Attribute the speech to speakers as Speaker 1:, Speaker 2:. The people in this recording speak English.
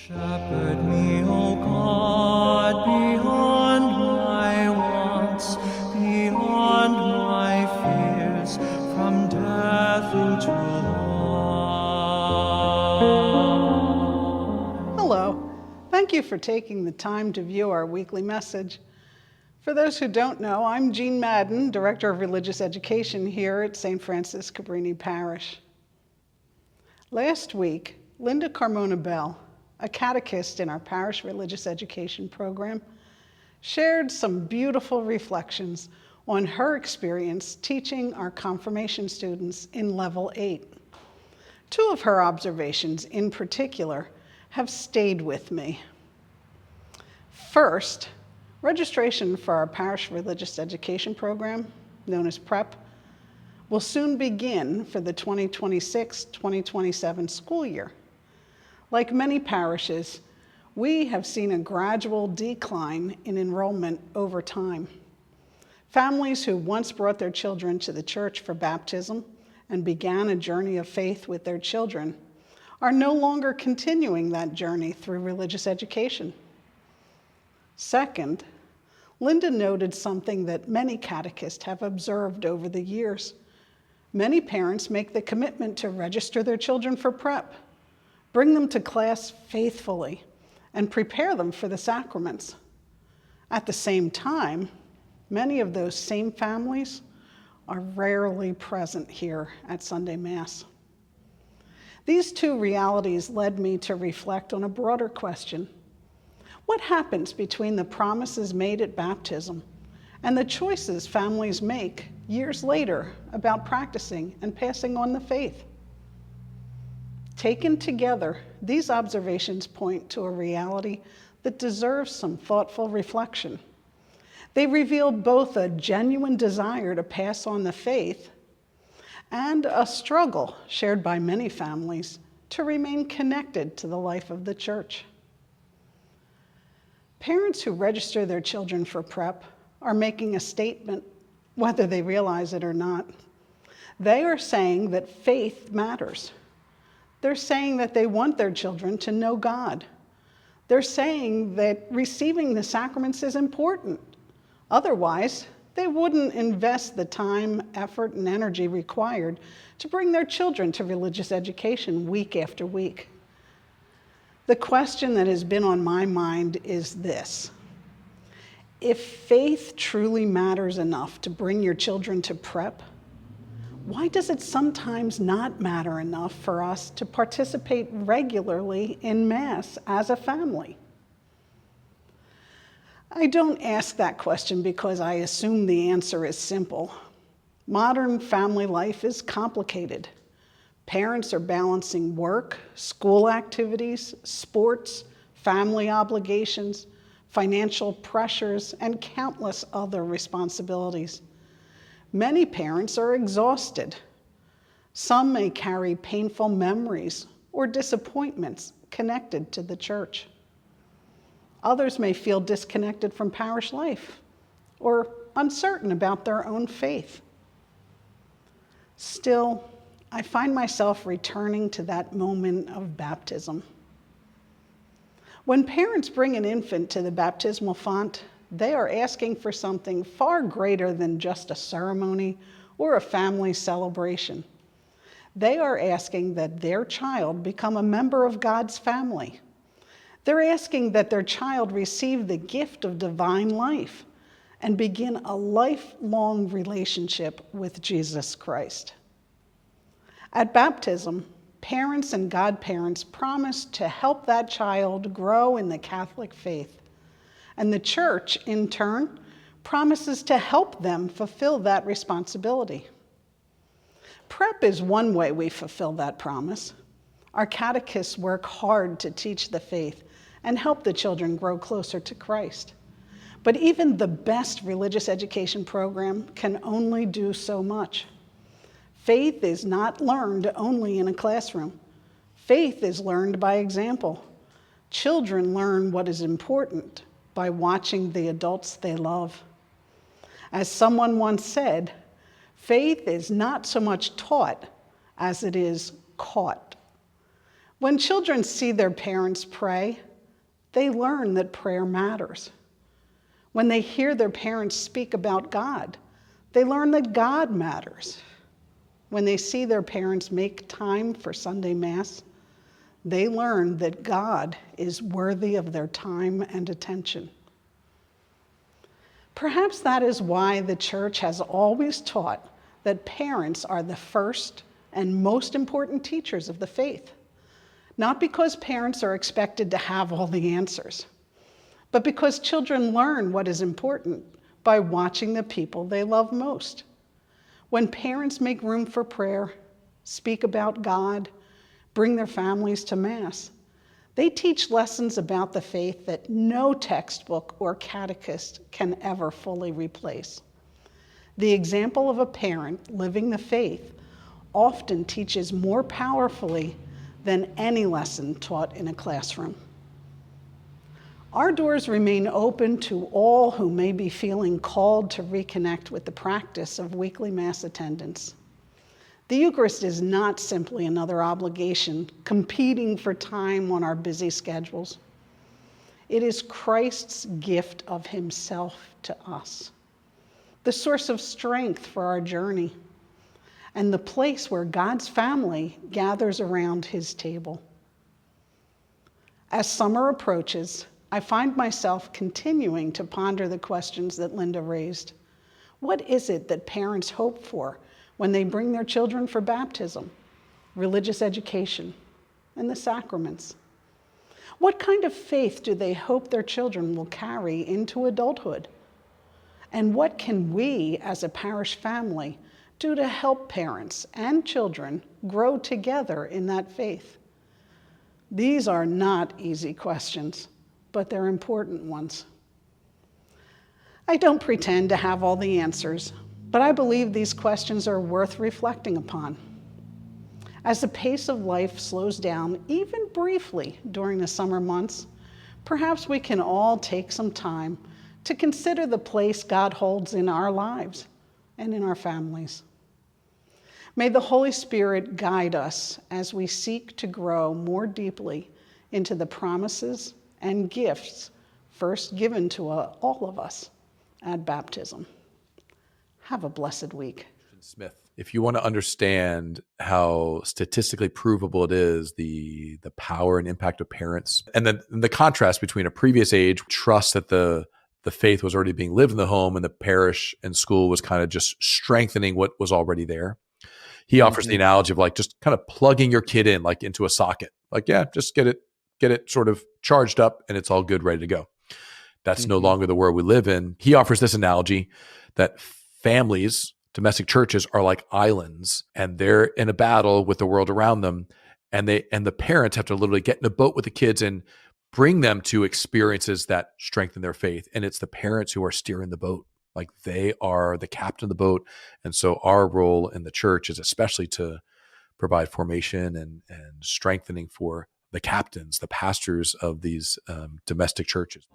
Speaker 1: Shepherd me, O God, beyond my wants, beyond my fears, from death eternal.
Speaker 2: Hello. Thank you for taking the time to view our weekly message. For those who don't know, I'm Jean Madden, Director of Religious Education here at St. Francis Cabrini Parish. Last week, Linda Carmona Bell, a catechist in our Parish Religious Education Program, shared some beautiful reflections on her experience teaching our confirmation students in Level 8. Two of her observations in particular have stayed with me. First, registration for our Parish Religious Education Program, known as PREP, will soon begin for the 2026-2027 school year. Like many parishes, we have seen a gradual decline in enrollment over time. Families who once brought their children to the church for baptism and began a journey of faith with their children are no longer continuing that journey through religious education. Second, Linda noted something that many catechists have observed over the years. Many parents make the commitment to register their children for PREP, bring them to class faithfully, and prepare them for the sacraments. At the same time, many of those same families are rarely present here at Sunday Mass. These two realities led me to reflect on a broader question. What happens between the promises made at baptism and the choices families make years later about practicing and passing on the faith? Taken together, these observations point to a reality that deserves some thoughtful reflection. They reveal both a genuine desire to pass on the faith and a struggle shared by many families to remain connected to the life of the church. Parents who register their children for PREP are making a statement, whether they realize it or not. They are saying that faith matters. They're saying that they want their children to know God. They're saying that receiving the sacraments is important. Otherwise, they wouldn't invest the time, effort, and energy required to bring their children to religious education week after week. The question that has been on my mind is this: if faith truly matters enough to bring your children to PREP, why does it sometimes not matter enough for us to participate regularly in Mass as a family? I don't ask that question because I assume the answer is simple. Modern family life is complicated. Parents are balancing work, school activities, sports, family obligations, financial pressures, and countless other responsibilities. Many parents are exhausted. Some may carry painful memories or disappointments connected to the church. Others may feel disconnected from parish life or uncertain about their own faith. Still, I find myself returning to that moment of baptism. When parents bring an infant to the baptismal font, they are asking for something far greater than just a ceremony or a family celebration. They are asking that their child become a member of God's family. They're asking that their child receive the gift of divine life and begin a lifelong relationship with Jesus Christ. At baptism, parents and godparents promise to help that child grow in the Catholic faith. And the church, in turn, promises to help them fulfill that responsibility. PREP is one way we fulfill that promise. Our catechists work hard to teach the faith and help the children grow closer to Christ. But even the best religious education program can only do so much. Faith is not learned only in a classroom. Faith is learned by example. Children learn what is important by watching the adults they love. As someone once said, faith is not so much taught as it is caught. When children see their parents pray, they learn that prayer matters. When they hear their parents speak about God, they learn that God matters. When they see their parents make time for Sunday Mass, they learn that God is worthy of their time and attention. Perhaps that is why the Church has always taught that parents are the first and most important teachers of the faith. Not because parents are expected to have all the answers, but because children learn what is important by watching the people they love most. When parents make room for prayer, speak about God, bring their families to Mass, they teach lessons about the faith that no textbook or catechist can ever fully replace. The example of a parent living the faith often teaches more powerfully than any lesson taught in a classroom. Our doors remain open to all who may be feeling called to reconnect with the practice of weekly Mass attendance. The Eucharist is not simply another obligation competing for time on our busy schedules. It is Christ's gift of himself to us, the source of strength for our journey, and the place where God's family gathers around his table. As summer approaches, I find myself continuing to ponder the questions that Linda raised. What is it that parents hope for when they bring their children for baptism, religious education, and the sacraments? What kind of faith do they hope their children will carry into adulthood? And what can we, as a parish family, do to help parents and children grow together in that faith? These are not easy questions, but they're important ones. I don't pretend to have all the answers, but I believe these questions are worth reflecting upon. As the pace of life slows down, even briefly during the summer months, perhaps we can all take some time to consider the place God holds in our lives and in our families. May the Holy Spirit guide us as we seek to grow more deeply into the promises and gifts first given to all of us at baptism. Have a blessed week.
Speaker 3: Smith, if you want to understand how statistically provable it is, the power and impact of parents, and then the contrast between a previous age, trust that the faith was already being lived in the home and the parish and school was kind of just strengthening what was already there. He offers the analogy of like just kind of plugging your kid in like into a socket. Like, yeah, just get it sort of charged up and it's all good, ready to go. That's no longer the world we live in. He offers this analogy that families, domestic churches are like islands and they're in a battle with the world around them. And the parents have to literally get in a boat with the kids and bring them to experiences that strengthen their faith. And it's the parents who are steering the boat. Like they are the captain of the boat. And so our role in the church is especially to provide formation and strengthening for the captains, the pastors of these domestic churches.